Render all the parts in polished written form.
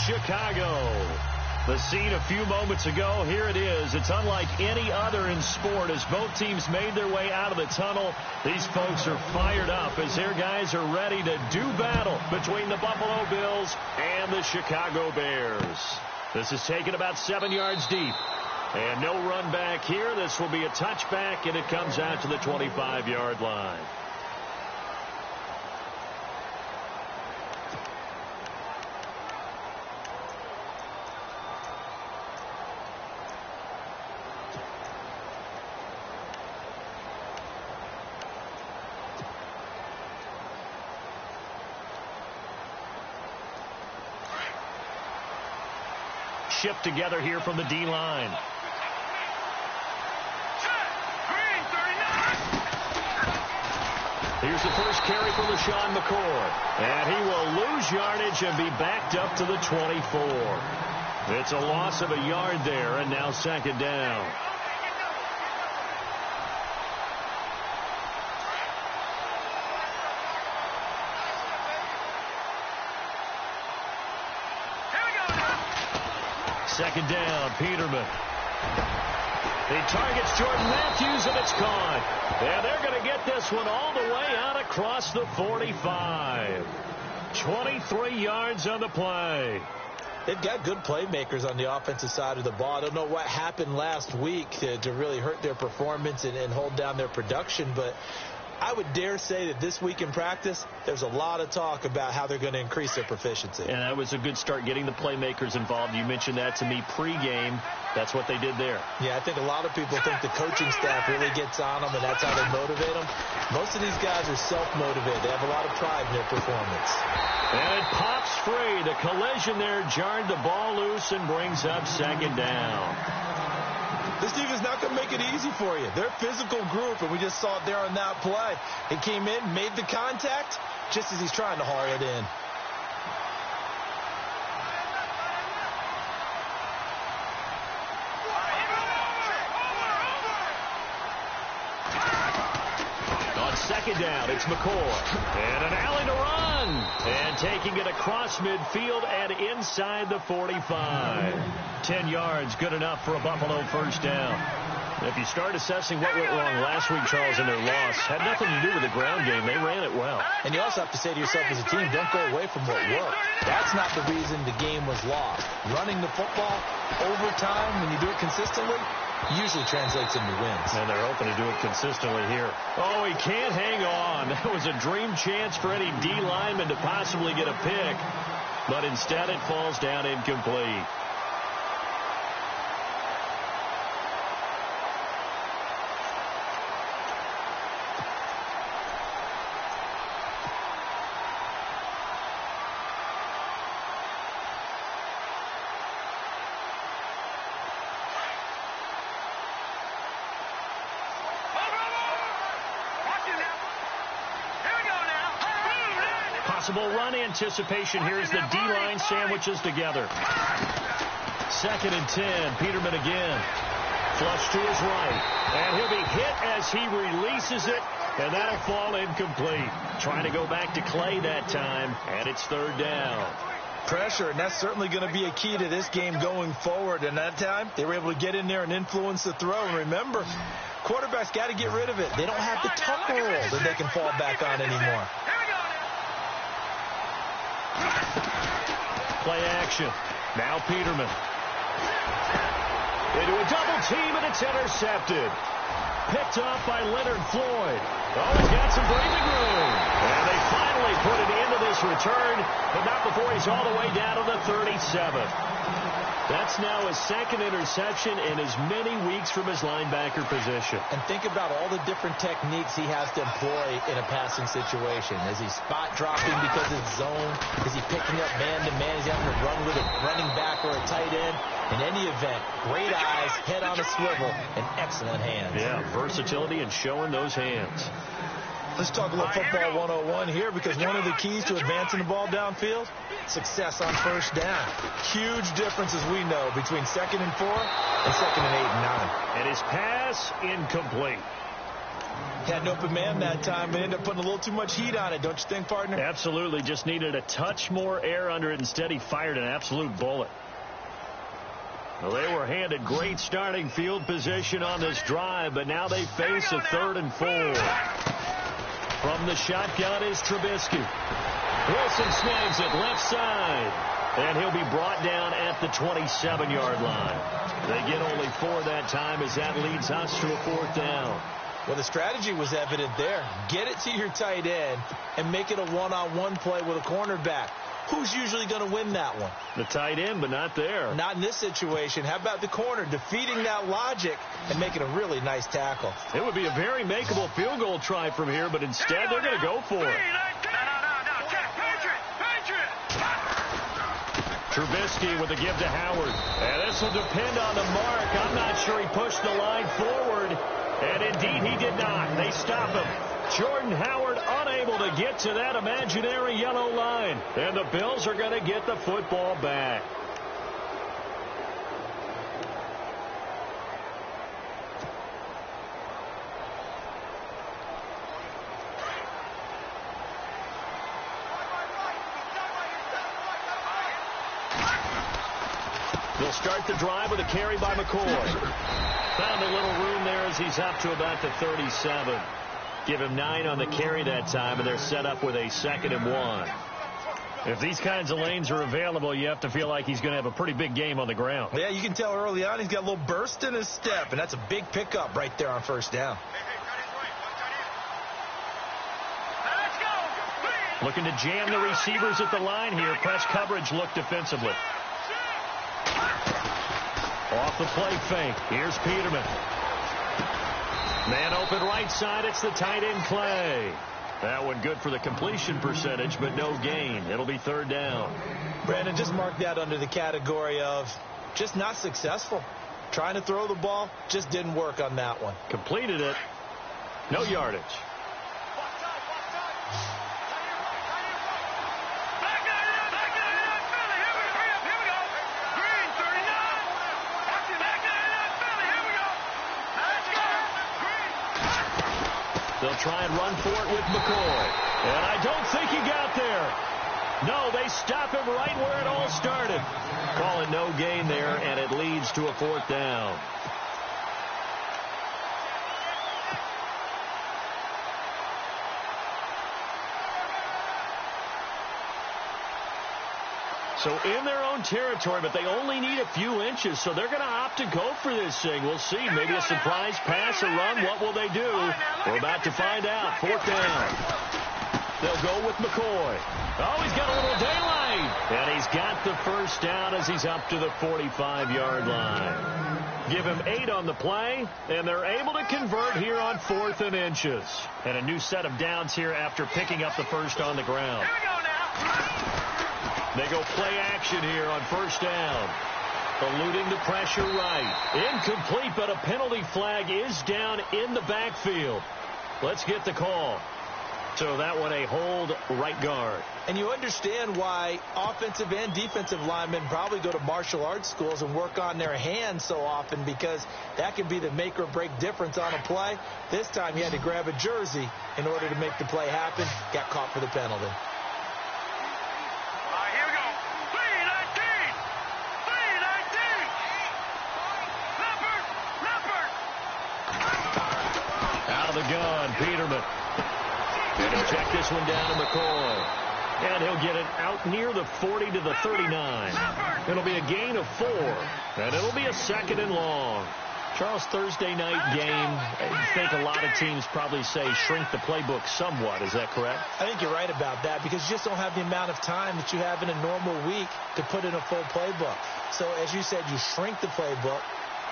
Chicago. The scene a few moments ago, here it is. It's unlike any other in sport as both teams made their way out of the tunnel. These folks are fired up as their guys are ready to do battle between the Buffalo Bills and the Chicago Bears. This is taken about 7 yards deep. And no run back here. This will be a touchback, and it comes out to the 25-yard line. Shipped together here from the D-line. Here's the first carry for LaShawn McCoy. And he will lose yardage and be backed up to the 24. It's a loss of a yard there, and now second down. Second down, Peterman. He targets Jordan Matthews, and it's caught. And they're going to get this one all the way out across the 45. 23 yards on the play. They've got good playmakers on the offensive side of the ball. I don't know what happened last week to really hurt their performance and hold down their production, but I would dare say that this week in practice, there's a lot of talk about how they're going to increase their proficiency. And that was a good start, getting the playmakers involved. You mentioned that to me pregame. That's what they did there. Yeah, I think a lot of people think the coaching staff really gets on them, and that's how they motivate them. Most of these guys are self-motivated. They have a lot of pride in their performance. And it pops free. The collision there jarred the ball loose and brings up second down. This defense is not going to make it easy for you. They're a physical group, and we just saw it there on that play. He came in, made the contact, just as he's trying to haul it in. On second down, it's McCoy. And an alley to run. And taking it across midfield and inside the 45. 10 yards, good enough for a Buffalo first down. If you start assessing what went wrong last week, Charles, in their loss, had nothing to do with the ground game. They ran it well. And you also have to say to yourself as a team, don't go away from what worked. That's not the reason the game was lost. Running the football over time, when you do it consistently, usually translates into wins. And they're hoping to do it consistently here. Oh, he can't hang on. That was a dream chance for any D lineman to possibly get a pick. But instead it falls down incomplete. Possible run anticipation here as the D-line sandwiches together. 2nd and 10. Peterman again. Flush to his right. And he'll be hit as he releases it. And that'll fall incomplete. Trying to go back to Clay that time. And it's 3rd down. Pressure, and that's certainly going to be a key to this game going forward. And that time, they were able to get in there and influence the throw. And remember, quarterbacks got to get rid of it. They don't have the tunnel roll that they can fall back on anymore. Play action. Now Peterman. Into a double team, and it's intercepted. Picked off by Leonard Floyd. Oh, he's got some breathing room. And they finally put it into this return, but not before he's all the way down to the 37th. That's now his 2nd interception in as many weeks from his linebacker position. And think about all the different techniques he has to employ in a passing situation. Is he spot dropping because it's zone? Is he picking up man-to-man? Is he having to run with a running back or a tight end? In any event, great eyes, head on a swivel, and excellent hands. Yeah, versatility and showing those hands. Let's talk a little football 101 here, because one of the keys to advancing the ball downfield, success on first down. Huge difference, as we know, between 2nd and 4 and 2nd and 8 and 9. And his pass incomplete. Had an open man that time, but ended up putting a little too much heat on it, don't you think, partner? Absolutely. Just needed a touch more air under it. Instead, he fired an absolute bullet. Well, they were handed great starting field position on this drive, but now they face a 3rd and 4. From the shotgun is Trubisky. Wilson snags it left side, and he'll be brought down at the 27-yard line. They get only 4 that time as that leads us to a 4th down. Well, the strategy was evident there. Get it to your tight end and make it a one-on-one play with a cornerback. Who's usually going to win that one? The tight end, but not there. Not in this situation. How about the corner defeating that logic and making a really nice tackle? It would be a very makeable field goal try from here, but instead they're going to go for it. Trubisky with a give to Howard. And this will depend on the mark. I'm not sure he pushed the line forward. And indeed he did not. They stop him. Jordan Howard unable to get to that imaginary yellow line. And the Bills are going to get the football back. They'll start the drive with a carry by McCoy. Found a little room there as he's up to about the 37. Give him 9 on the carry that time, and they're set up with a 2nd and 1. If these kinds of lanes are available, you have to feel like he's going to have a pretty big game on the ground. Yeah, you can tell early on he's got a little burst in his step, and that's a big pickup right there on 1st down. Looking to jam the receivers at the line here. Press coverage look defensively. Off the play fake. Here's Peterman. Man open right side. It's the tight end Clay. That one good for the completion percentage, but no gain. It'll be 3rd down. Brandon, just mark that under the category of just not successful. Trying to throw the ball, just didn't work on that one. Completed it. No yardage. They'll try and run for it with McCoy. And I don't think he got there. No, they stop him right where it all started. Call it no gain there, and it leads to a 4th down. So in their own territory, but they only need a few inches, so they're going to opt to go for this thing. We'll see. Maybe a surprise pass or run. What will they do? We're about to find out. 4th down. They'll go with McCoy. Oh, he's got a little daylight. And he's got the 1st down as he's up to the 45-yard line. Give him 8 on the play, and they're able to convert here on 4th and inches. And a new set of downs here after picking up the 1st on the ground. Here we go now. They go play action here on 1st down. Eluding the pressure right. Incomplete, but a penalty flag is down in the backfield. Let's get the call. So that one a hold right guard. And you understand why offensive and defensive linemen probably go to martial arts schools and work on their hands so often, because that can be the make or break difference on a play. This time he had to grab a jersey in order to make the play happen. Got caught for the penalty. The gun, Peterman. And he'll check this one down to McCoy. And he'll get it out near the 40 to the 39. It'll be a gain of 4. And it'll be a 2nd and long. Charles, Thursday night game, I think a lot of teams probably say shrink the playbook somewhat. Is that correct? I think you're right about that, because you just don't have the amount of time that you have in a normal week to put in a full playbook. So, as you said, you shrink the playbook.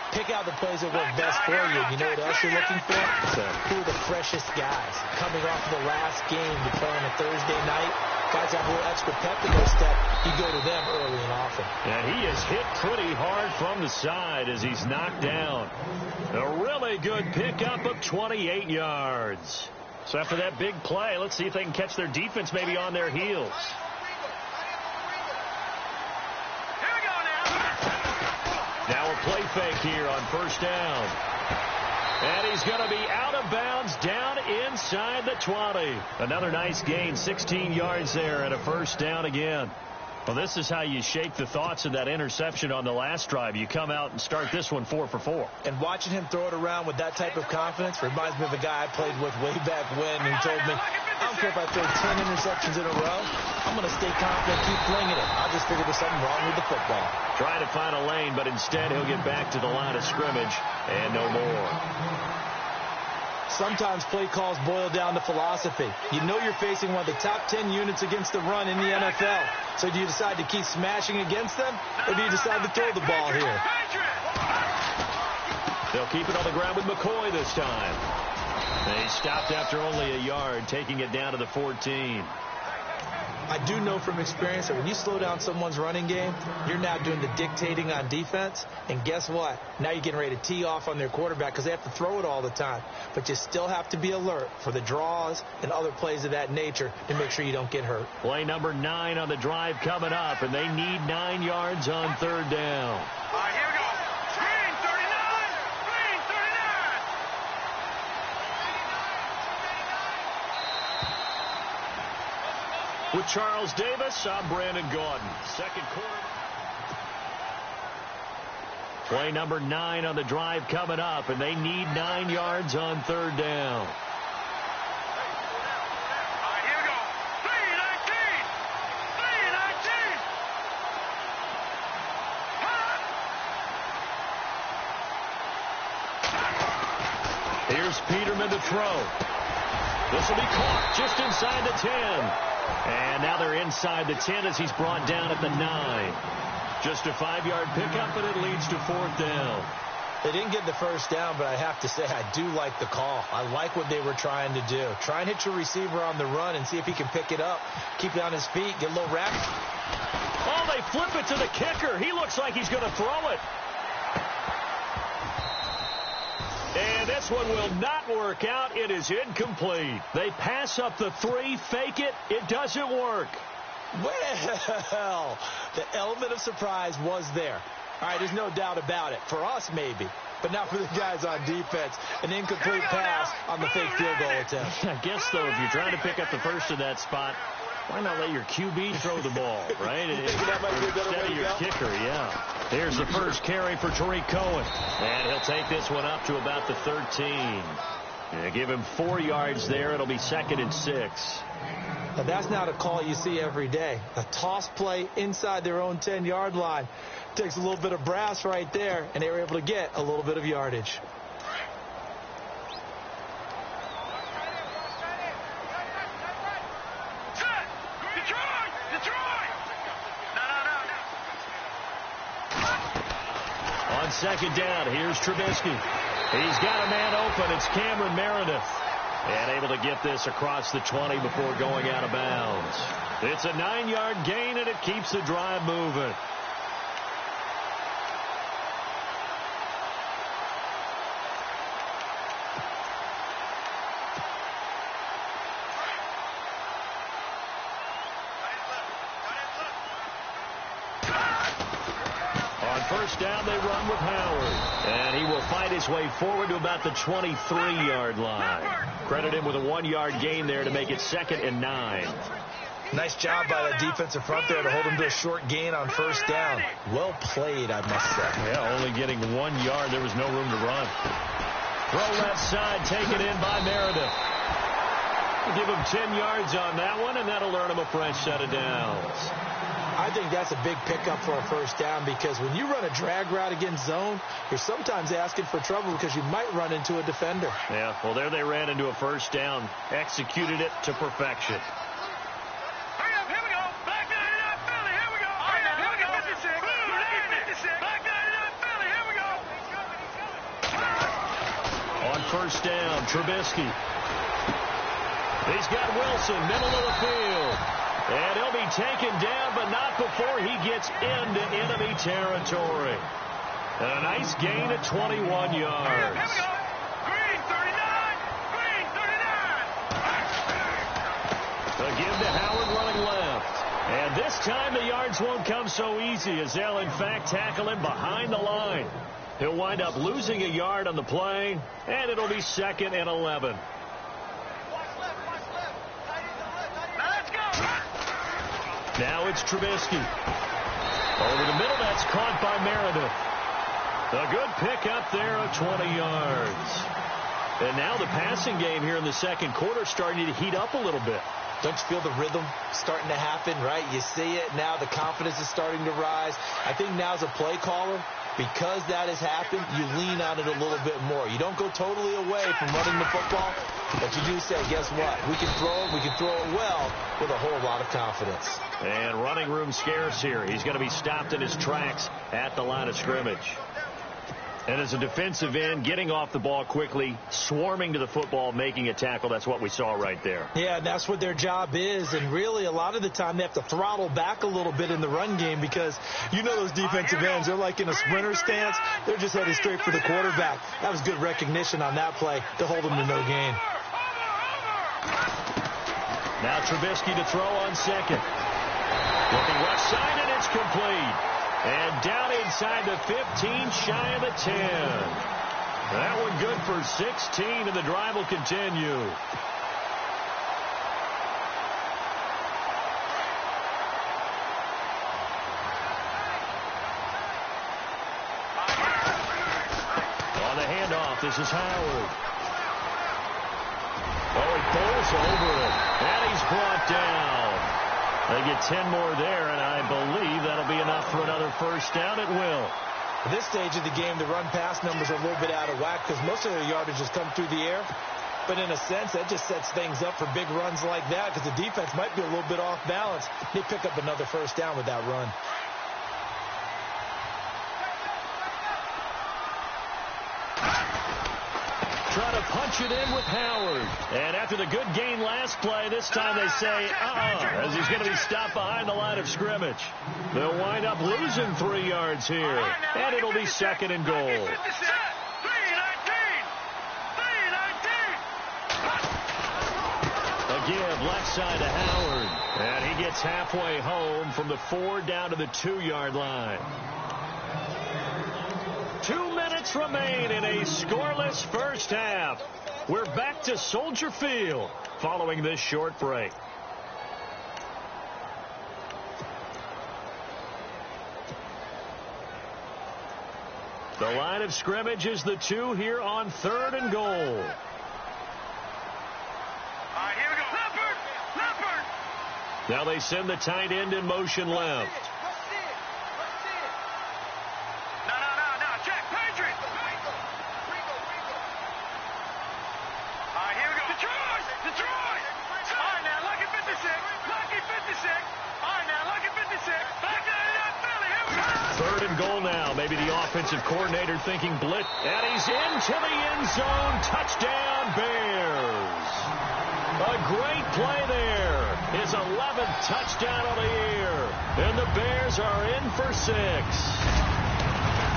Pick out the plays that work best for you. You know what else you're looking for? Who are the freshest guys coming off of the last game to play on a Thursday night? Guys have a little extra pep in their step. You go to them early and often. And he is hit pretty hard from the side as he's knocked down. A really good pickup of 28 yards. So after that big play, let's see if they can catch their defense maybe on their heels. Now we're play fake here on first down. And he's going to be out of bounds down inside the 20. Another nice gain, 16 yards there and a first down again. Well, this is how you shake the thoughts of that interception on the last drive. You come out and start this one 4 for 4. And watching him throw it around with that type of confidence reminds me of a guy I played with way back when who told me, I don't care if I throw 10 interceptions in a row. I'm going to stay confident, keep flinging it. I'll just figure there's something wrong with the football. Trying to find a lane, but instead he'll get back to the line of scrimmage and no more. Sometimes play calls boil down to philosophy. You know you're facing one of the top 10 units against the run in the NFL. So do you decide to keep smashing against them, or do you decide to throw the ball here? They'll keep it on the ground with McCoy this time. They stopped after only a yard, taking it down to the 14. I do know from experience that when you slow down someone's running game, you're now doing the dictating on defense. And guess what? Now you're getting ready to tee off on their quarterback because they have to throw it all the time. But you still have to be alert for the draws and other plays of that nature to make sure you don't get hurt. Play number 9 on the drive coming up, and they need 9 yards on third down. All right, here we go. Screen 39. Screen 39. With Charles Davis, I'm Brandon Gaudin. Second quarter. Play number 9 on the drive coming up, and they need 9 yards on third down. All right, here we go. 319. 319. Here's Peterman to throw. This will be caught just inside the 10. And now they're inside the 10 as he's brought down at the 9. Just a 5-yard pickup, and it leads to fourth down. They didn't get the first down, but I have to say I do like the call. I like what they were trying to do. Try and hit your receiver on the run and see if he can pick it up. Keep it on his feet, get a little rap. Oh, they flip it to the kicker. He looks like he's going to throw it. And this one will not work out. It is incomplete. They pass up the 3, fake it. It doesn't work. Well, the element of surprise was there. All right, there's no doubt about it. For us, maybe. But not for the guys on defense. An incomplete pass on the fake field goal attempt. I guess, though, if you're trying to pick up the first in that spot, why not let your QB throw the ball, right? That might be a better way Instead to of your go. kicker, yeah. Here's the first carry for Tariq Cohen. And he'll take this one up to about the 13. They give him 4 yards there. It'll be 2nd and 6. Now, that's not a call you see every day. A toss play inside their own 10-yard line. Takes a little bit of brass right there, and they were able to get a little bit of yardage. On second down, here's Trubisky. He's got a man open. It's Cameron Meredith. And able to get this across the 20 before going out of bounds. It's a 9-yard gain, and it keeps the drive moving. First down, they run with Howard. And he will fight his way forward to about the 23-yard line. Credit him with a 1-yard gain there to make it 2nd and 9. Nice job by the defensive front there to hold him to a short gain on first down. Well played, I must say. Yeah, only getting 1 yard. There was no room to run. Throw left side, taken in by Meredith. Give him 10 yards on that one, and that'll earn him a fresh set of downs. I think that's a big pickup for a first down because when you run a drag route against zone, you're sometimes asking for trouble because you might run into a defender. Yeah, well, there they ran into a first down, executed it to perfection. Hurry up, here we go. Back 99 Philly, here we go. Hurry up, here we go. 56. Back 99 Philly, here we go. On first down, Trubisky. He's got Wilson, middle of the field. And he'll be taken down, but not before he gets into enemy territory. And a nice gain at 21 yards. Here we go. Green 39. Green 39. A give to Howard running left. And this time the yards won't come so easy as they'll, in fact, tackle him behind the line. He'll wind up losing a yard on the play, and it'll be 2nd and 11. Now it's Trubisky. Over the middle, that's caught by Meredith. A good pick up there of 20 yards. And now the passing game here in the second quarter starting to heat up a little bit. Don't you feel the rhythm starting to happen, right? You see it now. The confidence is starting to rise. I think now as a play caller, because that has happened, you lean on it a little bit more. You don't go totally away from running the football, but you do say, guess what? We can throw it. We can throw it well with a whole lot of confidence. And running room scarce here. He's going to be stopped in his tracks at the line of scrimmage. And as a defensive end, getting off the ball quickly, swarming to the football, making a tackle, that's what we saw right there. Yeah, that's what their job is. And really, a lot of the time, they have to throttle back a little bit in the run game because you know those defensive ends, they're like in a sprinter stance. They're just headed straight for the quarterback. That was good recognition on that play to hold them to no gain. Now Trubisky to throw on second. Looking left side, and it's complete. And down inside the 15, shy of the 10. That one good for 16, and the drive will continue. On the handoff, this is Howard. Oh, he bowls over it, and he's brought down. They get 10 more there, and I believe that'll be enough for another first down. It will. At this stage of the game, the run-pass numbers are a little bit out of whack because most of their yardage has come through the air. But in a sense, that just sets things up for big runs like that because the defense might be a little bit off balance. They pick up another first down with that run. Trying to punch it in with Howard. And after the good gain last play, this time they say, as he's going to be stopped behind the line of scrimmage. They'll wind up losing 3 yards here. And it'll be 2nd and goal. Again, left side to Howard. And he gets halfway home from the 4 down to the 2-yard line. 2 minutes remain in a scoreless first half. We're back to Soldier Field following this short break. The line of scrimmage is the 2 here on 3rd and goal. All right, here we go. Leopard! Now they send the tight end in motion left. Maybe the offensive coordinator thinking blitz. And he's into the end zone. Touchdown, Bears. A great play there. His 11th touchdown of the year. And the Bears are in for 6.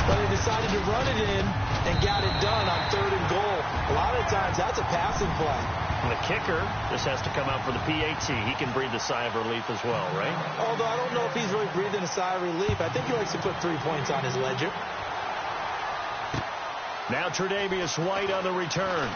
But they decided to run it in and got it done on 3rd and goal. A lot of times that's a passing play. And the kicker just has to come out for the PAT. He can breathe a sigh of relief as well, right? Although I don't know if he's really breathing a sigh of relief. I think he likes to put 3 points on his ledger. Now Tre'Davious White on the return.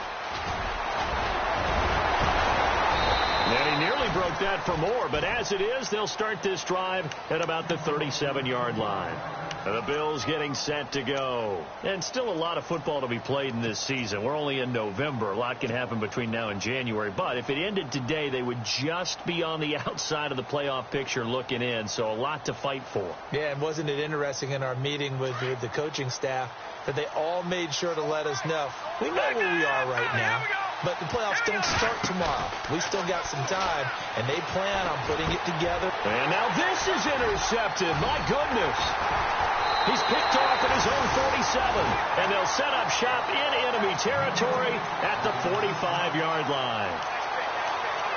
And he nearly broke that for more, but as it is, they'll start this drive at about the 37-yard line. The Bills getting set to go. And still a lot of football to be played in this season. We're only in November. A lot can happen between now and January. But if it ended today, they would just be on the outside of the playoff picture looking in. So a lot to fight for. Yeah, and wasn't it interesting in our meeting with the coaching staff that they all made sure to let us know. We know where we are right now, but the playoffs don't start tomorrow. We still got some time, and they plan on putting it together. And now this is intercepted. My goodness. He's picked off at his own 47, and they'll set up shop in enemy territory at the 45-yard line.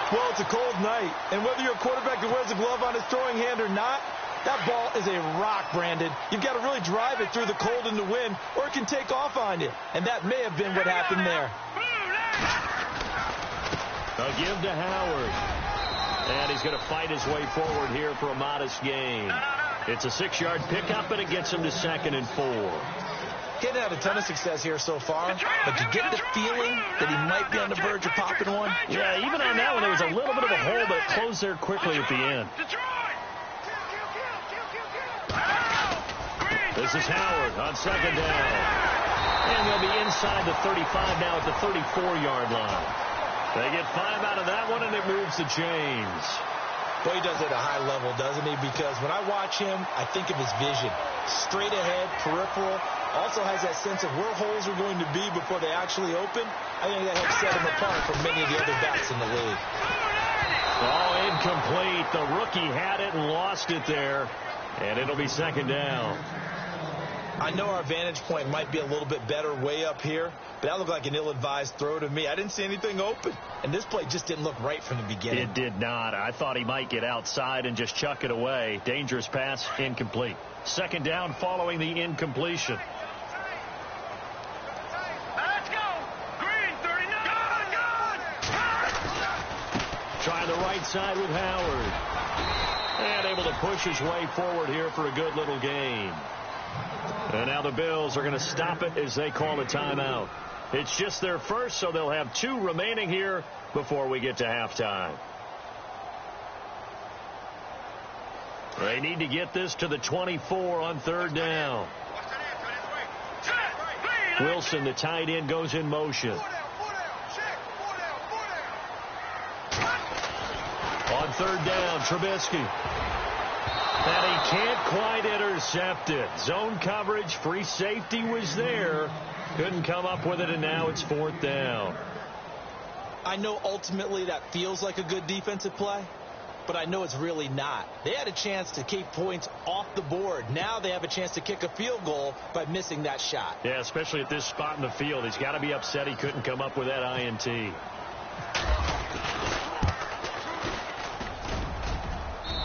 Well, it's a cold night, and whether you're a quarterback that wears a glove on his throwing hand or not, that ball is a rock, Brandon. You've got to really drive it through the cold and the wind, or it can take off on you. And that may have been what happened there. A give to Howard. And he's going to fight his way forward here for a modest gain. It's a 6-yard pickup, and it gets him to 2nd and 4. Getting had a ton of success here so far, but you get the feeling that he might be on the verge of popping one. Yeah, even on that one, there was a little bit of a hole, but it closed there quickly at the end. This is Howard on 2nd down. And they'll be inside the 35 now at the 34-yard line. They get 5 out of that one, and it moves the chains. Boy, he does it at a high level, doesn't he? Because when I watch him, I think of his vision. Straight ahead, peripheral. Also has that sense of where holes are going to be before they actually open. I think that helps set him apart from many of the other backs in the league. Oh, incomplete. The rookie had it and lost it there. And it'll be 2nd down. I know our vantage point might be a little bit better way up here, but that looked like an ill-advised throw to me. I didn't see anything open, and this play just didn't look right from the beginning. It did not. I thought he might get outside and just chuck it away. Dangerous pass, incomplete. 2nd down following the incompletion. Let's go. Green, 39. Trying the right side with Howard. And able to push his way forward here for a good little gain. And now the Bills are going to stop it as they call a timeout. It's just their first, so they'll have 2 remaining here before we get to halftime. They need to get this to the 24 on 3rd down. Wilson, the tight end, goes in motion. On 3rd down, Trubisky. And he can't quite intercept it. Zone coverage, free safety was there. Couldn't come up with it, and now it's 4th down. I know ultimately that feels like a good defensive play, but I know it's really not. They had a chance to keep points off the board. Now they have a chance to kick a field goal by missing that shot. Yeah, especially at this spot in the field. He's got to be upset he couldn't come up with that INT.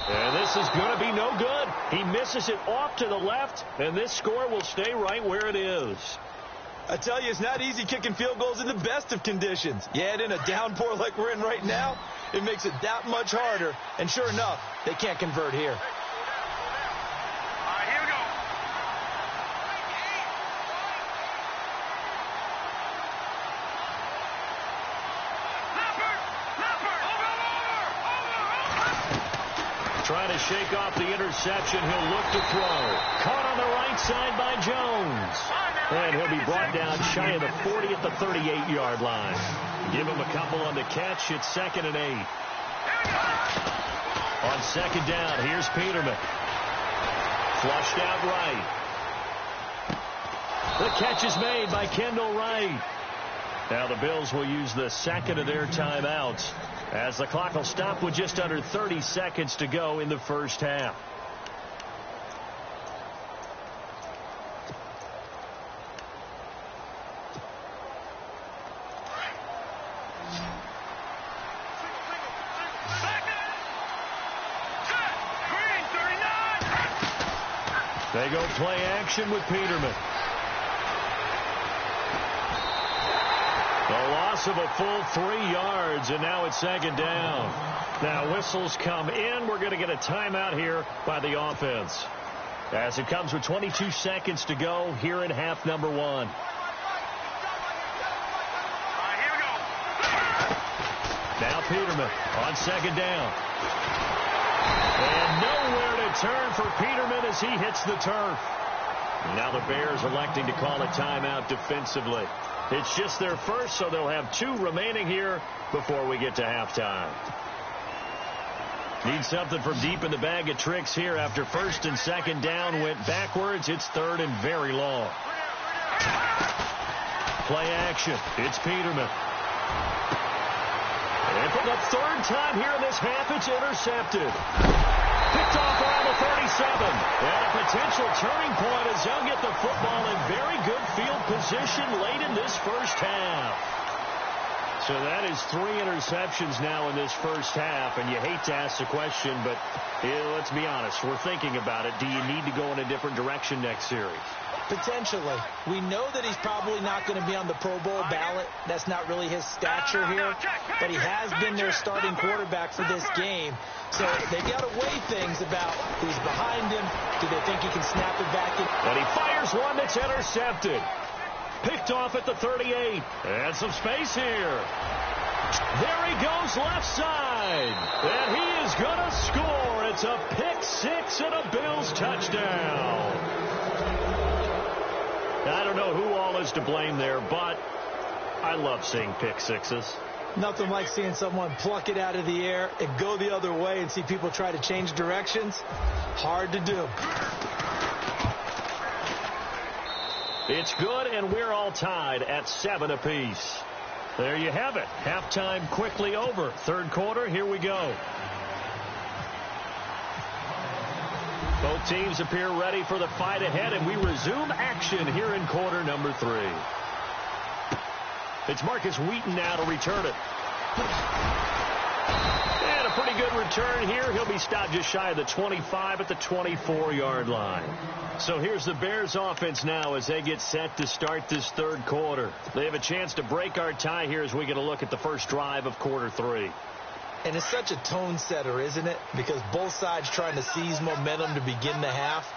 And this is going to be no good. He misses it off to the left, and this score will stay right where it is. I tell you, it's not easy kicking field goals in the best of conditions. Yet in a downpour like we're in right now, it makes it that much harder. And sure enough, they can't convert here. All right, here we go. Trying to shake off the interception. He'll look to throw. Caught on the right side by Jones. And he'll be brought down shy of the 40 at the 38-yard line. Give him a couple on the catch. It's 2nd and 8. On 2nd down, here's Peterman. Flushed out right. The catch is made by Kendall Wright. Now the Bills will use the 2nd of their timeouts as the clock will stop with just under 30 seconds to go in the first half. They go play action with Peterman. The loss of a full 3 yards, and now it's 2nd down. Now whistles come in. We're going to get a timeout here by the offense, as it comes with 22 seconds to go here in half number 1. All right, here we go. Now Peterman on 2nd down. And nowhere to turn for Peterman as he hits the turf. Now the Bears electing to call a timeout defensively. It's just their first, so they'll have 2 remaining here before we get to halftime. Need something from deep in the bag of tricks here after 1st and 2nd down went backwards. It's 3rd and very long. Play action. It's Peterman. And for the 3rd time here in this half, it's intercepted. Picked off around the 37. And a potential turning point as they'll get the football in very good field position late in this first half. So that is 3 interceptions now in this first half, and you hate to ask the question, but let's be honest, we're thinking about it. Do you need to go in a different direction next series? Potentially. We know that he's probably not going to be on the Pro Bowl ballot. That's not really his stature here, but he has been their starting quarterback for this game. So they got to weigh things about who's behind him. Do they think he can snap it back in? And he fires one that's intercepted. Picked off at the 38. And some space here. There he goes left side. And he is going to score. It's a pick six and a Bills touchdown. I don't know who all is to blame there, but I love seeing pick sixes. Nothing like seeing someone pluck it out of the air and go the other way and see people try to change directions. Hard to do. It's good, and we're all tied at 7 apiece. There you have it. Halftime quickly over. Third quarter, here we go. Both teams appear ready for the fight ahead, and we resume action here in quarter number 3. It's Marcus Wheaton now to return it. And a pretty good return here. He'll be stopped just shy of the 25 at the 24-yard line. So here's the Bears offense now as they get set to start this third quarter. They have a chance to break our tie here as we get a look at the first drive of quarter 3. And it's such a tone setter, isn't it? Because both sides trying to seize momentum to begin the half.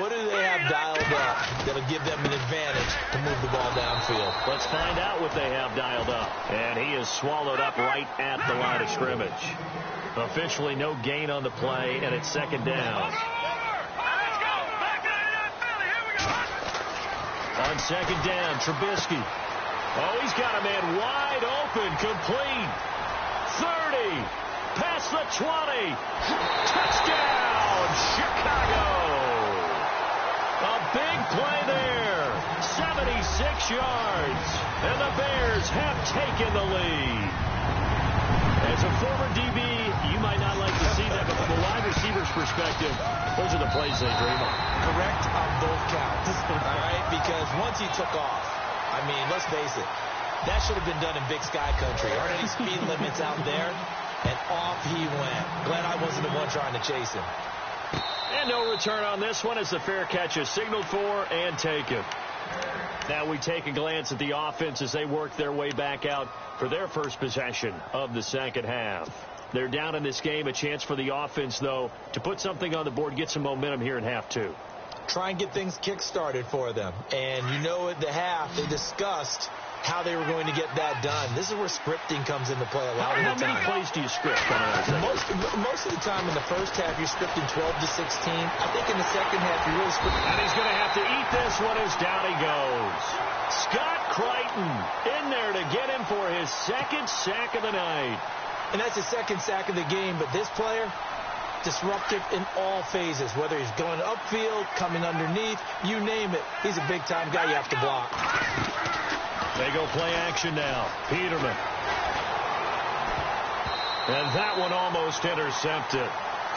What do they have dialed up that'll give them an advantage to move the ball downfield? Let's find out what they have dialed up. And he is swallowed up right at the line of scrimmage. Officially no gain on the play, and it's second down. On second down, Trubisky. Oh, he's got a man wide open, complete. 30, past the 20. Touchdown, Chicago. A big play there, 76 yards, and the Bears have taken the lead. As a former DB, you might not like to see that, but from a wide receiver's perspective, those are the plays they dream of. Correct on both counts, all right? Because once he took off, I mean, let's face it, that should have been done in Big Sky Country. Aren't any speed limits out there? And off he went. Glad I wasn't the one trying to chase him. And no return on this one as the fair catch is signaled for and taken. Now we take a glance at the offense as they work their way back out for their first possession of the second half. They're down in this game. A chance for the offense, though, to put something on the board, get some momentum here in half 2. Try and get things kick-started for them. And you know at the half they discussed how they were going to get that done. This is where scripting comes into play a lot of the time. How many plays do you script? Most of the time in the first half, you're scripting 12 to 16. I think in the second half, you're really scripting. And he's going to have to eat this one as down he goes. Scott Crichton in there to get him for his second sack of the night. And that's his second sack of the game, but this player, disruptive in all phases, whether he's going upfield, coming underneath, you name it. He's a big-time guy you have to block. They go play action now. Peterman. And that one almost intercepted.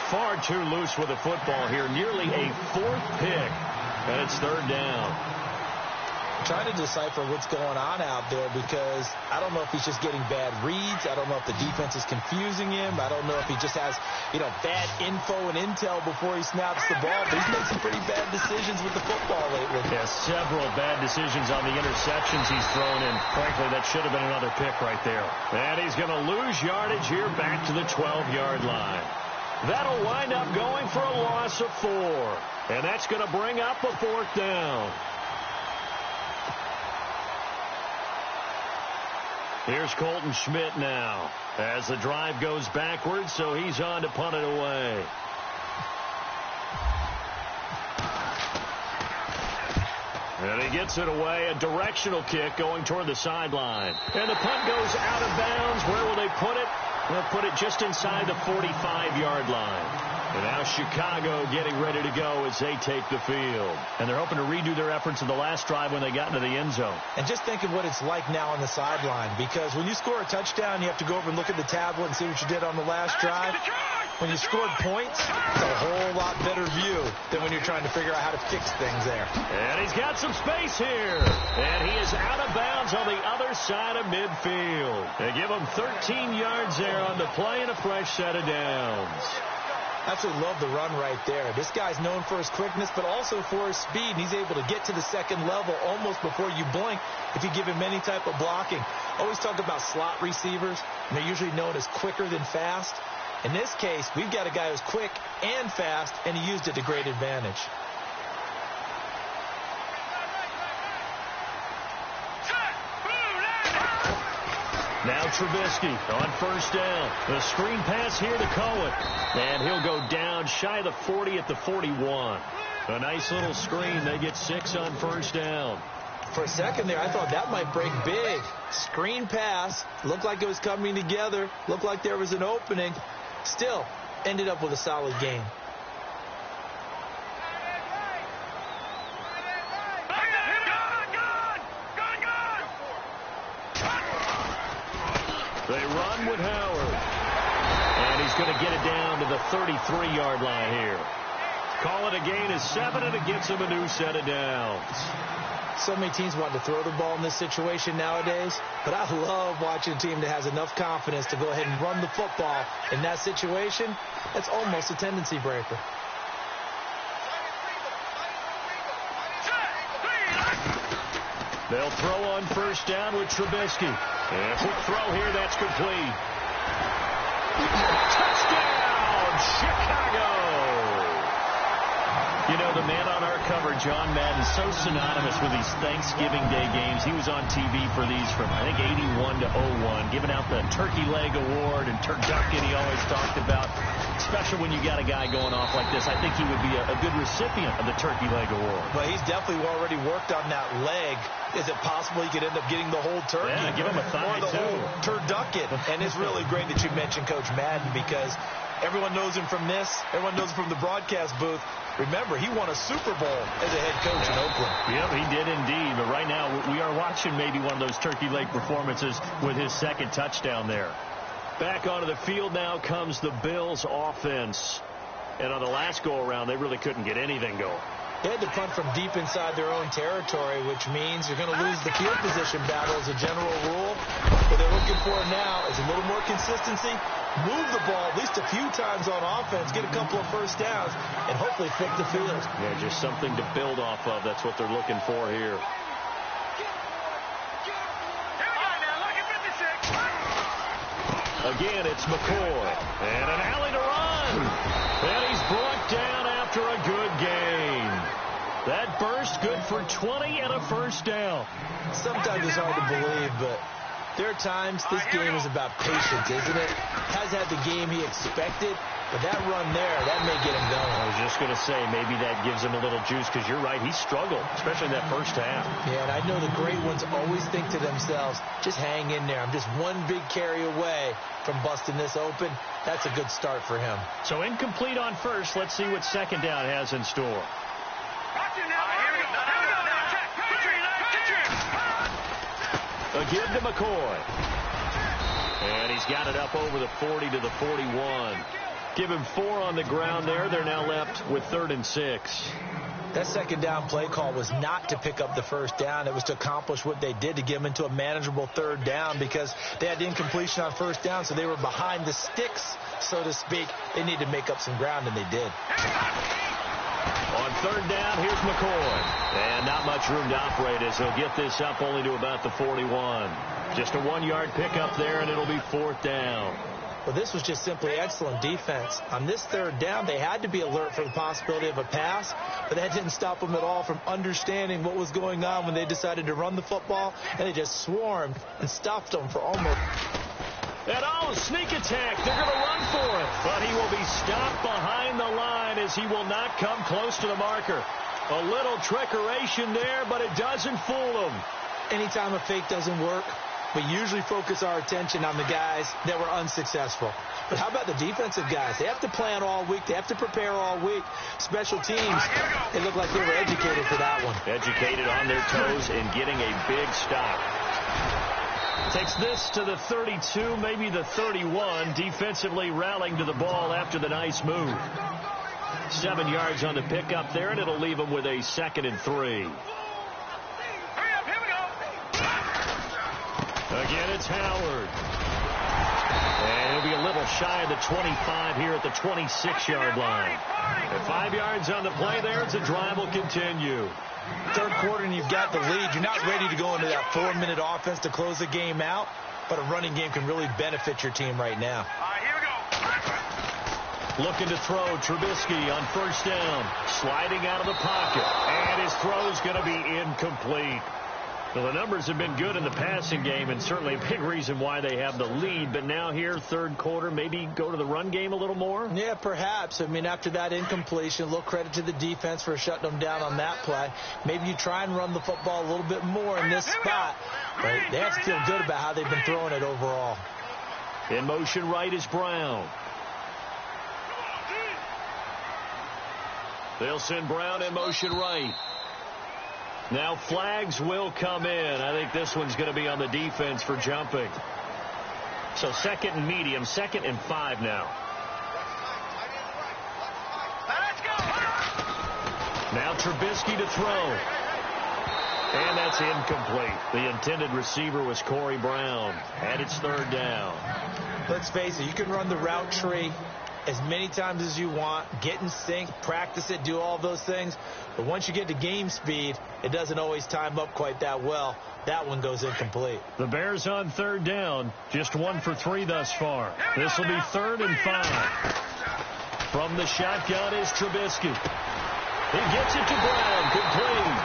Far too loose with the football here. Nearly a 4th pick. And it's third down. Trying to decipher what's going on out there because I don't know if he's just getting bad reads. I don't know if the defense is confusing him. I don't know if he just has, bad info and intel before he snaps the ball. But he's made some pretty bad decisions with the football lately. Yeah, several bad decisions on the interceptions he's thrown in. Frankly, that should have been another pick right there. And he's going to lose yardage here back to the 12-yard line. That'll wind up going for a loss of 4. And that's going to bring up a 4th down. Here's Colton Schmidt now as the drive goes backwards, so he's on to punt it away. And he gets it away, a directional kick going toward the sideline. And the punt goes out of bounds. Where will they put it? They'll put it just inside the 45-yard line. And now Chicago getting ready to go as they take the field. And they're hoping to redo their efforts in the last drive when they got into the end zone. And just think of what it's like now on the sideline. Because when you score a touchdown, you have to go over and look at the tablet and see what you did on the last drive. When you scored points, it's a whole lot better view than when you're trying to figure out how to fix things there. And he's got some space here. And he is out of bounds on the other side of midfield. They give him 13 yards there on the play and a fresh set of downs. Absolutely love the run right there. This guy's known for his quickness, but also for his speed. And he's able to get to the second level almost before you blink if you give him any type of blocking. Always talk about slot receivers, and they're usually known as quicker than fast. In this case, we've got a guy who's quick and fast, and he used it to great advantage. Now Trubisky on first down. The screen pass here to Cohen. And he'll go down shy of the 40 at the 41. A nice little screen. They get 6 on first down. For a second there, I thought that might break big. Screen pass. Looked like it was coming together. Looked like there was an opening. Still, ended up with a solid game. They run with Howard. And he's going to get it down to the 33-yard line here. Call it a gain of 7, and it gets him a new set of downs. So many teams want to throw the ball in this situation nowadays, but I love watching a team that has enough confidence to go ahead and run the football in that situation. That's almost a tendency breaker. They'll throw on first down with Trubisky. And quick throw here, that's complete. Touchdown, Chicago! You know, the man on our cover, John Madden, is so synonymous with these Thanksgiving Day games. He was on TV for these from, I think, 81 to 01, giving out the Turkey Leg Award and turducken he always talked about. Especially when you got a guy going off like this. I think he would be a good recipient of the Turkey Leg Award. Well, he's definitely already worked on that leg. Is it possible he could end up getting the whole turkey? Yeah, give him a thigh, or the whole turducken. And it's really great that you mentioned Coach Madden, because everyone knows him from this. Everyone knows him from the broadcast booth. Remember, he won a Super Bowl as a head coach in Oakland. Yep, he did indeed. But right now, we are watching maybe one of those turkey leg performances with his second touchdown there. Back onto the field now comes the Bills offense. And on the last go-around, they really couldn't get anything going. They had to punt from deep inside their own territory, which means you're going to lose the field position battle as a general rule. What they're looking for now is a little more consistency, move the ball at least a few times on offense, get a couple of first downs, and hopefully flip the field. Yeah, just something to build off of. That's what they're looking for here. Again, it's McCoy. And an alley to run. And he's brought down after a good gain. That burst good for 20 and a first down. Sometimes it's hard to believe, but there are times this game is about patience, isn't it? Has had the game he expected, but that run there, that may get him going. I was just going to say, maybe that gives him a little juice, because you're right, he struggled, especially in that first half. Yeah, and I know the great ones always think to themselves, just hang in there. I'm just one big carry away from busting this open. That's a good start for him. So incomplete on first. Let's see what second down has in store. A give to McCoy. And he's got it up over the 40 to the 41. Give him 4 on the ground there. They're now left with 3rd and 6. That second down play call was not to pick up the first down. It was to accomplish what they did, to get them into a manageable 3rd down, because they had incompletion on first down, so they were behind the sticks, so to speak. They needed to make up some ground, and they did. On 3rd down, here's McCoy. And not much room to operate as he'll get this up only to about the 41. Just a 1-yard pickup there, and it'll be 4th down. Well, this was just simply excellent defense. On this 3rd down, they had to be alert for the possibility of a pass, but that didn't stop them at all from understanding what was going on when they decided to run the football, and they just swarmed and stopped them for almost... And sneak attack. They're going to run for it. But he will be stopped behind the line as he will not come close to the marker. A little trickeration there, but it doesn't fool them. Anytime a fake doesn't work, we usually focus our attention on the guys that were unsuccessful. But how about the defensive guys? They have to plan all week. They have to prepare all week. Special teams, they look like they were educated for that one. Educated on their toes and getting a big stop. Takes this to the 32, maybe the 31, defensively rallying to the ball after the nice move. 7 yards on the pickup there, and it'll leave him with a 2nd and 3. Hurry up, here we go. Again, it's Howard. And he'll be a little shy of the 25 here at the 26-yard line. And 5 yards on the play there as the drive will continue. Third quarter and you've got the lead. You're not ready to go into that 4-minute offense to close the game out, but a running game can really benefit your team right now. All right, here we go. Looking to throw, Trubisky on first down. Sliding out of the pocket. And his throw's going to be incomplete. Well, the numbers have been good in the passing game, and certainly a big reason why they have the lead. But now here, third quarter, maybe go to the run game a little more? Yeah, perhaps. I mean, after that incompletion, a little credit to the defense for shutting them down on that play. Maybe you try and run the football a little bit more in this spot. But they have to feel good about how they've been throwing it overall. In motion right is Brown. They'll send Brown in motion right. Now flags will come in. I think this one's going to be on the defense for jumping. So 2nd and medium, 2nd and 5 now. Let's go. Now Trubisky to throw. And that's incomplete. The intended receiver was Corey Brown. And it's 3rd down. Let's face it, you can run the route tree as many times as you want, get in sync, practice it, do all those things. But once you get to game speed, it doesn't always time up quite that well. That one goes incomplete. The Bears on 3rd down, just 1 for 3 thus far. This will be 3rd and 5. From the shotgun is Trubisky. He gets it to Brown, complete.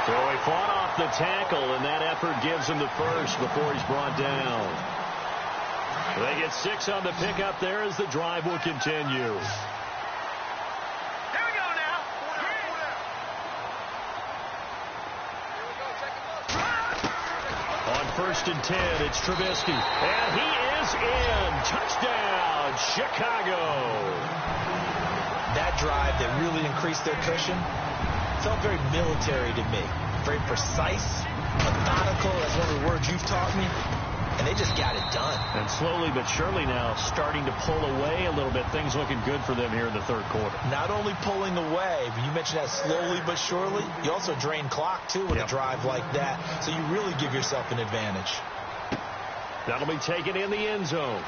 So he fought off the tackle, and that effort gives him the first before he's brought down. They get 6 on the pickup there as the drive will continue. Here we go now. On 1st and 10, it's Trubisky. And he is in. Touchdown, Chicago. That drive that really increased their cushion felt very military to me. Very precise, methodical. That's one of the words you've taught me. And they just got it done. And slowly but surely now starting to pull away a little bit. Things looking good for them here in the third quarter. Not only pulling away, but you mentioned that slowly but surely. You also drain clock, too, with a drive like that. So you really give yourself an advantage. That'll be taken in the end zone.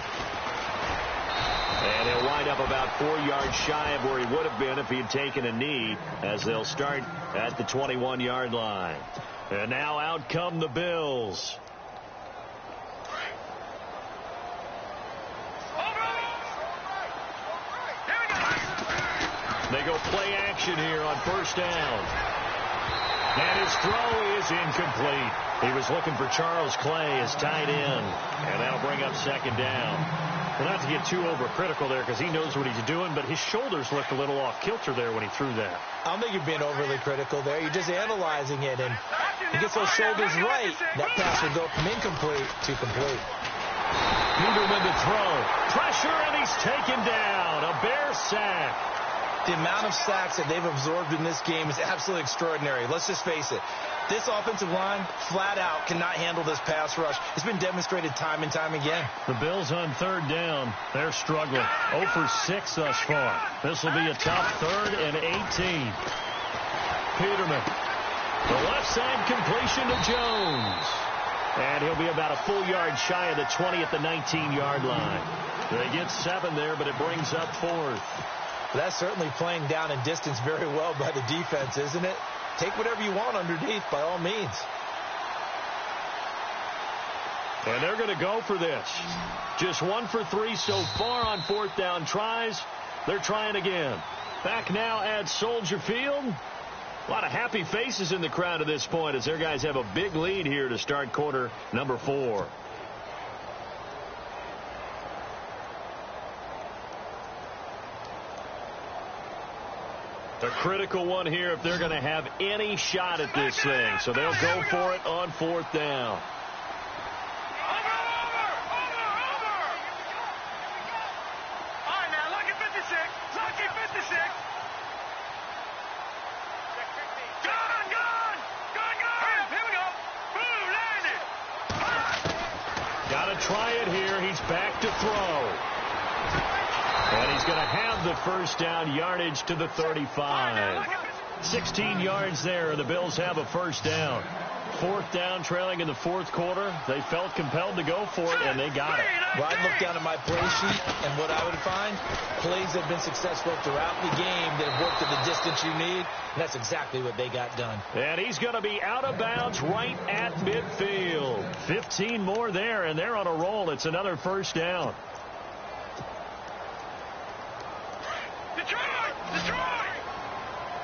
And he'll wind up about 4 yards shy of where he would have been if he had taken a knee, as they'll start at the 21-yard line. And now out come the Bills. They go play action here on first down. And his throw is incomplete. He was looking for Charles Clay as tight end. And that'll bring up 2nd down. Well, not to get too overcritical there because he knows what he's doing, but his shoulders looked a little off kilter there when he threw that. I don't think you're being overly critical there. You're just analyzing it, and he gets those shoulders right. That pass will go from incomplete to complete. Peterman to throw. Pressure, and he's taken down. A Bear sack. The amount of sacks that they've absorbed in this game is absolutely extraordinary. Let's just face it. This offensive line, flat out, cannot handle this pass rush. It's been demonstrated time and time again. The Bills on 3rd down. They're struggling. 0 for 6 thus far. This will be a tough 3rd and 18. Peterman. The left side completion to Jones. And he'll be about a full yard shy of the 20 at the 19-yard line. They get 7 there, but it brings up 4th. That's certainly playing down in distance very well by the defense, isn't it? Take whatever you want underneath, by all means. And they're going to go for this. Just 1 for 3 so far on 4th down tries. They're trying again. Back now at Soldier Field. A lot of happy faces in the crowd at this point as their guys have a big lead here to start quarter number 4. A critical one here if they're going to have any shot at this thing. So they'll go for it on 4th down. Over! All right, now, lucky 56. Lucky 56. Gone! Hurry up, here we go. Boom, landed. try it here. He's back to throw. And he's going to have the first down, yardage to the 35. 16 yards there, and the Bills have a first down. Fourth down, trailing in the fourth quarter. They felt compelled to go for it, and they got it. Well, I'd look down at my play sheet, and what I would find, plays have been successful throughout the game that have worked at the distance you need, and that's exactly what they got done. And he's going to be out of bounds right at midfield. 15 more there, and they're on a roll. It's another first down.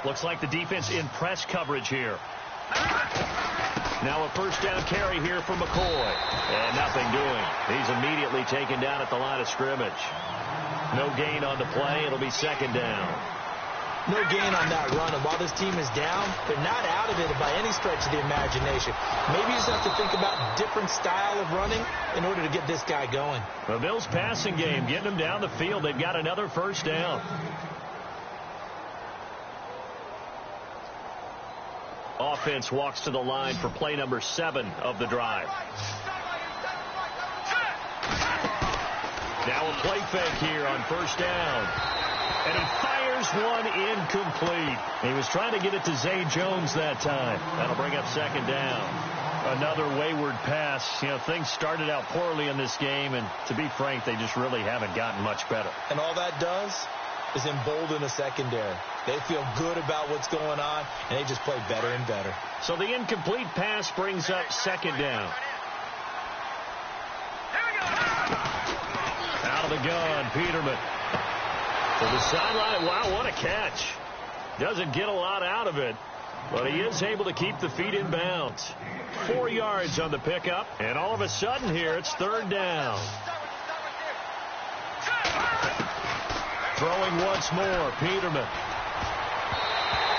Looks like the defense in press coverage here. Now a first down carry here for McCoy. And nothing doing. He's immediately taken down at the line of scrimmage. No gain on the play. It'll be second down. No gain on that run. And while this team is down, they're not out of it by any stretch of the imagination. Maybe you just have to think about different style of running in order to get this guy going. The Bills passing game, getting them down the field. They've got another first down. Offense walks to the line for play number 7 of the drive. Now a play fake here on first down. And he fires one incomplete. He was trying to get it to Zay Jones that time. That'll bring up second down. Another wayward pass. You know, things started out poorly in this game, and to be frank, they just really haven't gotten much better. And all that does is embolden the secondary. They feel good about what's going on, and they just play better and better. So the incomplete pass brings up second down. Out of the gun, Peterman. To the sideline. Wow, what a catch. Doesn't get a lot out of it, but he is able to keep the feet in bounds. 4 yards on the pickup, and all of a sudden here, it's third down. Throwing once more, Peterman.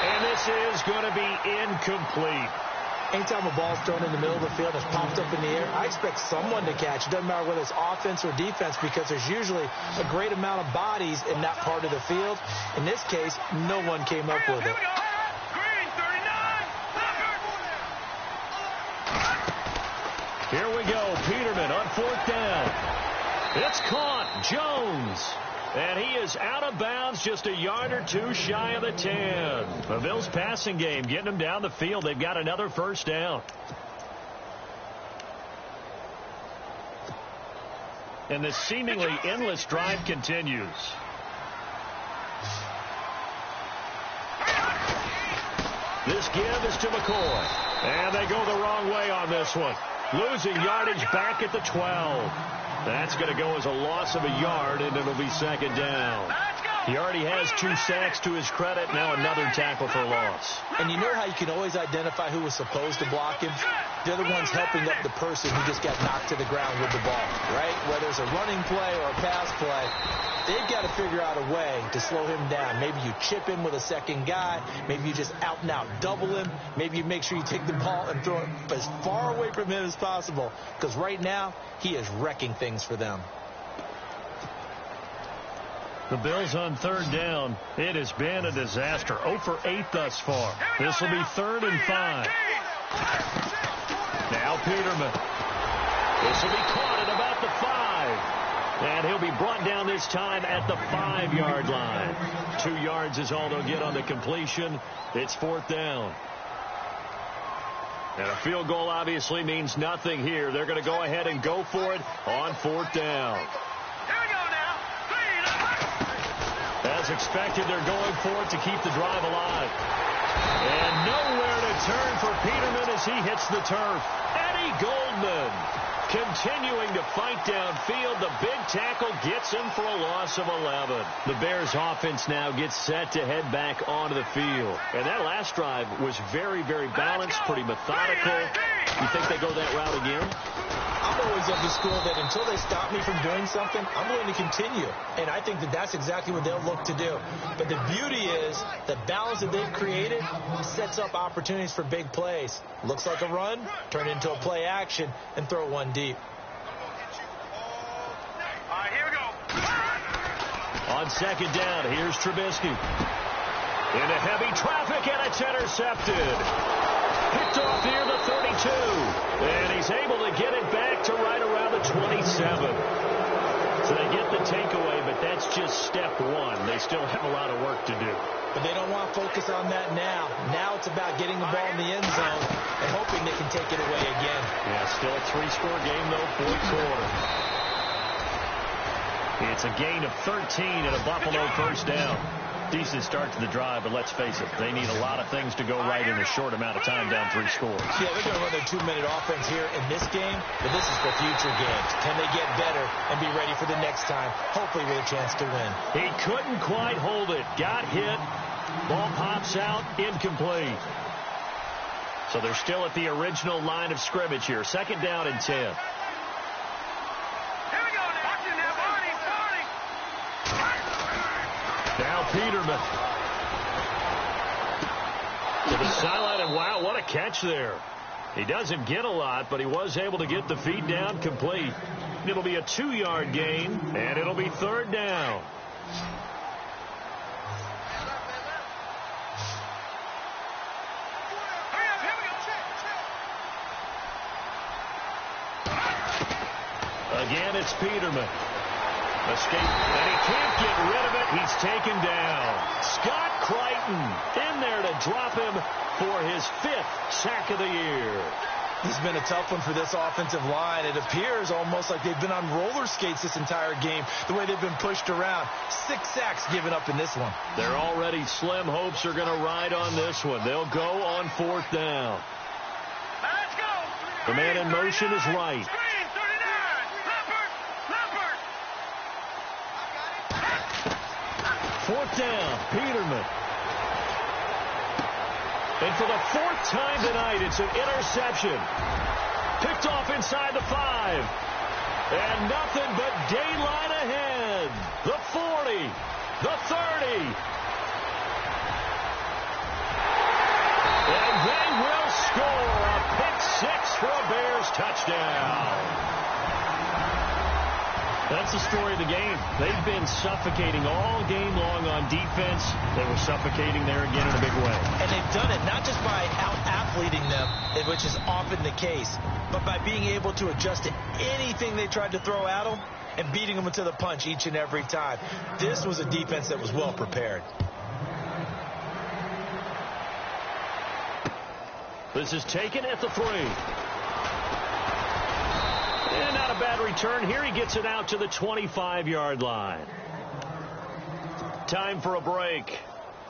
And this is going to be incomplete. Anytime a ball's thrown in the middle of the field, it's popped up in the air, I expect someone to catch. It doesn't matter whether it's offense or defense, because there's usually a great amount of bodies in that part of the field. In this case, no one came up with it. Here we go. Peterman on fourth down. It's caught. Jones. And he is out of bounds, just a yard or two shy of the 10. The Bills passing game, getting them down the field. They've got another first down. And this seemingly endless drive continues. This give is to McCoy. And they go the wrong way on this one. Losing yardage back at the 12. That's going to go as a loss of a yard, and it'll be second down. He already has 2 sacks to his credit. Now another tackle for loss. And you know how you can always identify who was supposed to block him? They're the ones helping up the person who just got knocked to the ground with the ball, right? Whether it's a running play or a pass play, they've got to figure out a way to slow him down. Maybe you chip him with a second guy. Maybe you just out and out double him. Maybe you make sure you take the ball and throw it as far away from him as possible, because right now he is wrecking things for them. The Bills on third down. It has been a disaster. 0 for 8 thus far. This will be 3rd and 5. Now Peterman. This will be caught at about the 5. And he'll be brought down this time at the 5-yard line. 2 yards is all they'll get on the completion. It's 4th down. And a field goal obviously means nothing here. They're going to go ahead and go for it on 4th down. As expected, they're going for it to keep the drive alive. And nowhere to turn for Peterman as he hits the turf. Eddie Goldman continuing to fight downfield. The big tackle gets him for a loss of 11. The Bears offense now gets set to head back onto the field. And that last drive was very, very balanced, pretty methodical. You think they go that route again? I'm always of the school that until they stop me from doing something, I'm willing to continue. And I think that that's exactly what they'll look to do. But the beauty is the balance that they've created sets up opportunities for big plays. Looks like a run, turn it into a play action, and throw one deep. All right, here we go. On second down, here's Trubisky. Into heavy traffic, and it's intercepted. Picked off near the 32. And he's he's able to get it back to right around the 27. So they get the takeaway, but that's just step one. They still have a lot of work to do. But they don't want to focus on that now. Now it's about getting the ball in the end zone and hoping they can take it away again. Yeah, still a 3-score game, though, fourth quarter. It's a gain of 13 and a Buffalo first down. Decent start to the drive, but let's face it, they need a lot of things to go right in a short amount of time down 3 scores. Yeah, they're going to run their 2-minute offense here in this game, but this is for future games. Can they get better and be ready for the next time, hopefully with a chance to win? He couldn't quite hold it. Got hit. Ball pops out, incomplete. So they're still at the original line of scrimmage here. Second down and 10. Now Peterman. To the sideline, and wow, what a catch there. He doesn't get a lot, but he was able to get the feet down complete. It'll be a 2-yard gain, and it'll be third down. Again, it's Peterman. Escape, and he can't get rid of it. He's taken down. Scott Crichton in there to drop him for his 5th sack of the year. This has been a tough one for this offensive line. It appears almost like they've been on roller skates this entire game, the way they've been pushed around. 6 sacks given up in this one. Their already slim hopes are going to ride on this one. They'll go on 4th down. Let's go. The man in motion is right. Fourth down, Peterman. And for the 4th time tonight, it's an interception. Picked off inside the 5. And nothing but daylight ahead. The 40, the 30. And they will score a pick-6 for a Bears touchdown. That's the story of the game. They've been suffocating all game long on defense. They were suffocating there again in a big way. And they've done it not just by out-athleting them, which is often the case, but by being able to adjust to anything they tried to throw at them and beating them to the punch each and every time. This was a defense that was well prepared. This is taken at the 3. And not a bad return here. He gets it out to the 25-yard line. Time for a break.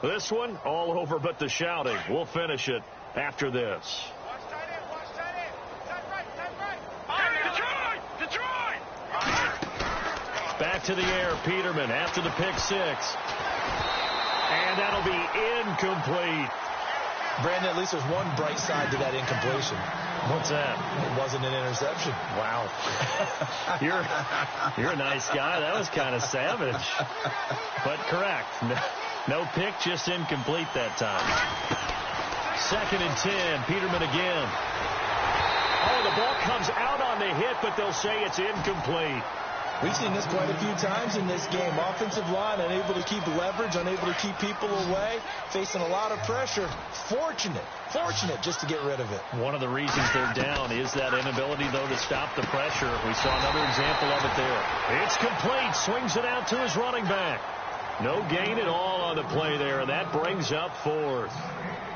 This one, all over but the shouting. We'll finish it after this. Watch tight end, watch tight end. Tight right. Detroit! Back to the air, Peterman after the pick-6. And that'll be incomplete. Brandon, at least there's one bright side to that incompletion. What's that? It wasn't an interception. Wow. You're a nice guy. That was kind of savage. But correct. No pick, just incomplete that time. 2nd and 10. Peterman again. Oh, the ball comes out on the hit, but they'll say it's incomplete. We've seen this quite a few times in this game. Offensive line unable to keep leverage, unable to keep people away, facing a lot of pressure. Fortunate just to get rid of it. One of the reasons they're down is that inability, though, to stop the pressure. We saw another example of it there. It's complete. Swings it out to his running back. No gain at all on the play there, and that brings up 4th.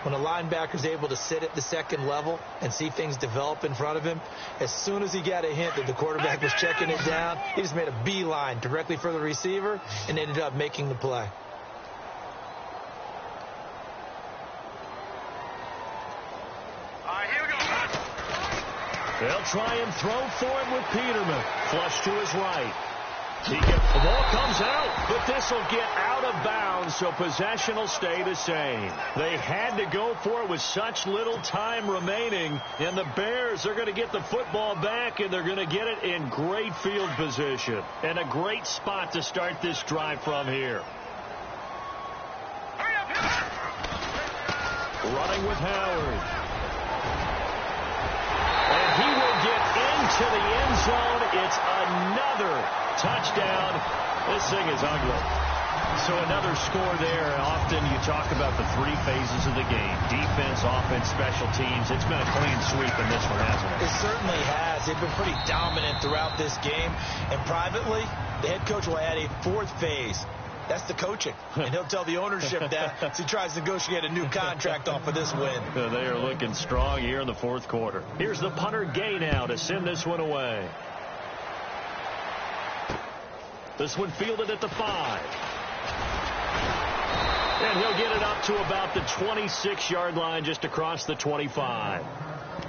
When a linebacker's able to sit at the 2nd level and see things develop in front of him, as soon as he got a hint that the quarterback was checking it down, he just made a beeline directly for the receiver and ended up making the play. All right, here we go. They'll try and throw for him with Peterman. Flush to his right. The ball comes out, but this will get out of bounds, so possession will stay the same. They had to go for it with such little time remaining, and the Bears are going to get the football back, and they're going to get it in great field position. And a great spot to start this drive from here. Running with Howard. And he will get into the end zone. It's another touchdown. This thing is ugly. So another score there. Often you talk about the three phases of the game: defense, offense, special teams. It's been a clean sweep in this one, hasn't it? It certainly has. They've been pretty dominant throughout this game. And privately, the head coach will add a fourth phase. That's the coaching. And he'll tell the ownership that as he tries to negotiate a new contract off of this win. They are looking strong here in the fourth quarter. Here's the punter Gay now to send this one away. This one fielded at the 5. And he'll get it up to about the 26-yard line, just across the 25.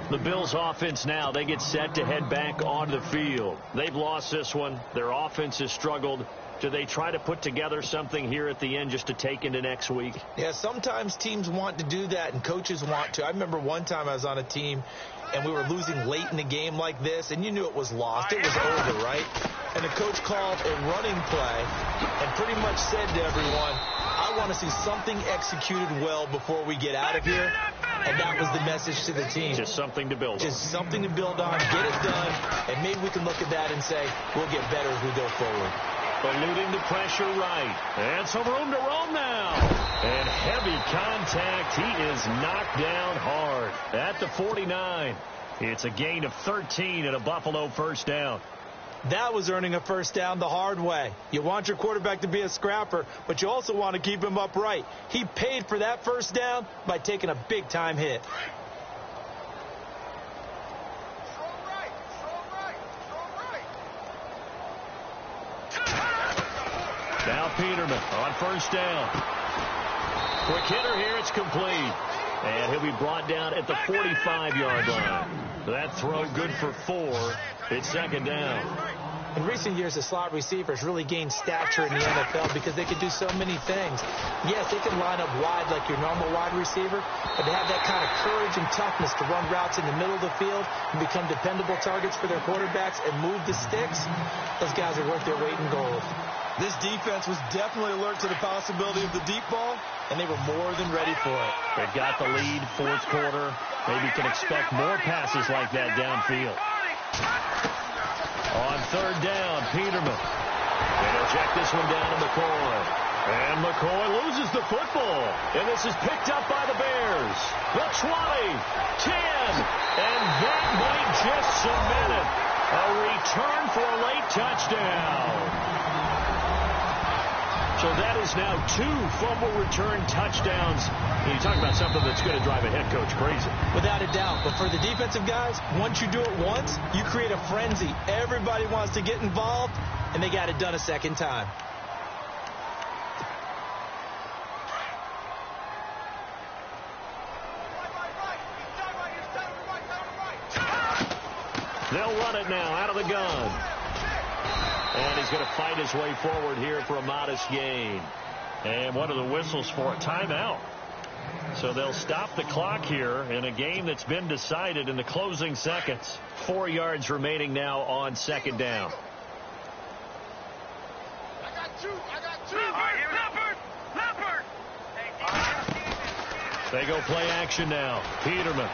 The Bills' offense now, they get set to head back onto the field. They've lost this one. Their offense has struggled. Do they try to put together something here at the end just to take into next week? Yeah, sometimes teams want to do that and coaches want to. I remember one time I was on a team and we were losing late in the game like this, and you knew it was lost. It was over, right? And the coach called a running play and pretty much said to everyone, I want to see something executed well before we get out of here. And that was the message to the team. Just something to build on. Just something to build on, get it done, and maybe we can look at that and say, we'll get better as we go forward. Eluding the pressure right. And some room to roam now. And heavy contact. He is knocked down hard at the 49. It's a gain of 13 and a Buffalo first down. That was earning a first down the hard way. You want your quarterback to be a scrapper, but you also want to keep him upright. He paid for that first down by taking a big-time hit. Now Peterman on first down. Quick hitter here. It's complete. And he'll be brought down at the 45-yard line. That throw good for 4. It's second down. In recent years, the slot receivers really gained stature in the NFL because they could do so many things. Yes, they can line up wide like your normal wide receiver, but they have that kind of courage and toughness to run routes in the middle of the field and become dependable targets for their quarterbacks and move the sticks. Those guys are worth their weight in gold. This defense was definitely alert to the possibility of the deep ball, and they were more than ready for it. They've got the lead, fourth quarter. Maybe can expect more passes like that downfield. On third down, Peterman. They'll check this one down to McCoy. And McCoy loses the football. And this is picked up by the Bears. The 20, 10, and that might just cement it. A return for a late touchdown. So that is now 2 fumble return touchdowns. And you talk about something that's going to drive a head coach crazy. Without a doubt. But for the defensive guys, once you do it once, you create a frenzy. Everybody wants to get involved, and they got it done a second time. They'll run it now out of the gun. And he's going to fight his way forward here for a modest gain. And what are the whistles for? A timeout. So they'll stop the clock here in a game that's been decided in the closing seconds. 4 yards remaining now on second down. I got two. Leopard. They go play action now. Peterman.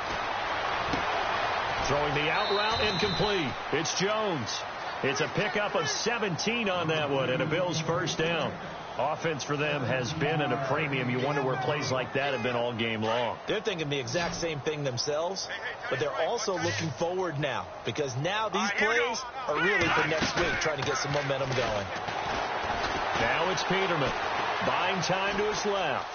Throwing the out route, incomplete. It's Jones. It's a pickup of 17 on that one, and a Bills first down. Offense for them has been at a premium. You wonder where plays like that have been all game long. They're thinking the exact same thing themselves, but they're also looking forward now, because now these plays are really for next week, trying to get some momentum going. Now it's Peterman. Buying time to his left.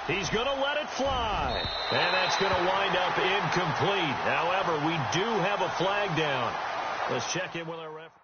He's going to let it fly. And that's going to wind up incomplete. However, we do have a flag down. Let's check in with our referee.